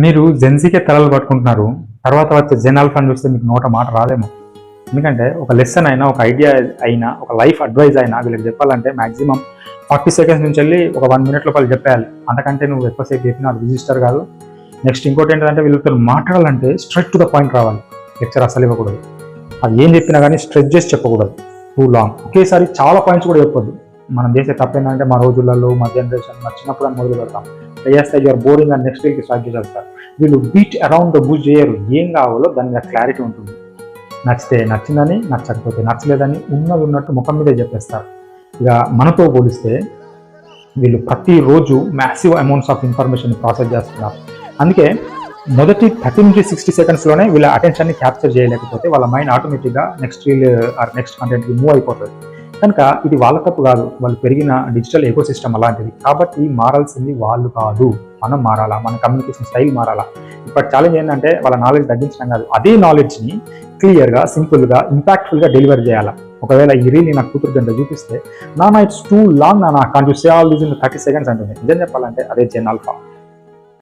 మీరు జెన్సీకే తలలు పట్టుకుంటున్నారు. తర్వాత వచ్చే జెన్ ఆల్ఫాని చూస్తే మీకు నోట మాట రాదేమో. ఎందుకంటే ఒక లెసన్ అయినా, ఒక ఐడియా అయినా, ఒక లైఫ్ అడ్వైజ్ అయినా వీళ్ళకి చెప్పాలంటే మాక్సిమం 40 సెకండ్స్ నుంచి వెళ్ళి ఒక 1 మినిట్ లోపల చెప్పేయాలి. అంతకంటే నువ్వు ఎక్కువసేపు చెప్పినా అది రిజిస్టర్ కాదు. నెక్స్ట్ ఇంకోటి ఏంటంటే వీళ్ళతో మాట్లాడాలంటే స్ట్రైట్ టు ద పాయింట్ రావాలి. లెక్చర్ అసలు ఇవ్వకూడదు. అది ఏం చెప్పినా కానీ స్ట్రెచ్ చేసి చెప్పకూడదు. టూ లాంగ్ ఒకేసారి చాలా పాయింట్స్ కూడా చెప్పొద్దు. మనం చేసే తప్పు ఏంటంటే మా రోజులలో, మా జనరేషన్, మా చిన్నప్పుడు అని మొదలు పెడతాం. చేస్తే యూఆర్ బోరింగ్ అని నెక్స్ట్ వీక్కి స్టార్ట్ చేసేస్తారు. వీళ్ళు బీట్ అరౌండ్ ద బుష్ చేయరు. ఏం కావాలో దాని మీద క్లారిటీ ఉంటుంది. నచ్చితే నచ్చిందని, నచ్చకపోతే నచ్చలేదని ఉన్నది ఉన్నట్టు ముఖం మీదే చెప్పేస్తారు. ఇక మనతో పోలిస్తే వీళ్ళు ప్రతిరోజు massive amounts of information process చేస్తున్నారు. అందుకే మొదటి 30 నుంచి 60 సెకండ్స్లోనే వీళ్ళ అటెన్షన్ని క్యాప్చర్ చేయలేకపోతే వాళ్ళ మైండ్ ఆటోమేటిక్గా నెక్స్ట్ రీల్ ఆర్ నెక్స్ట్ కంటెంట్కి మూవ్ అయిపోతుంది. కనుక ఇది వాళ్ళ తప్పు కాదు, వాళ్ళు పెరిగిన డిజిటల్ ఎకో సిస్టమ్ అలాంటిది. కాబట్టి మారాల్సింది వాళ్ళు కాదు, మనం మారాలా, మన కమ్యూనికేషన్ స్టైల్ మారాలా. ఇప్పుడు ఛాలెంజ్ ఏంటంటే వాళ్ళ నాలెడ్జ్ తగ్గించడం కాదు, అదే నాలెడ్జ్ని క్లియర్గా, సింపుల్గా, ఇంపాక్ట్ఫుల్గా డెలివర్ చేయాలా. ఒకవేళ ఈ రీల్ నా కూతురు గంట చూపిస్తే నాన్న ఇట్స్ టూ లాంగ్ నాన్న, can't you say all this in 30 seconds అంటుంది. నిజం చెప్పాలంటే అదే జెన్ ఆల్ఫా.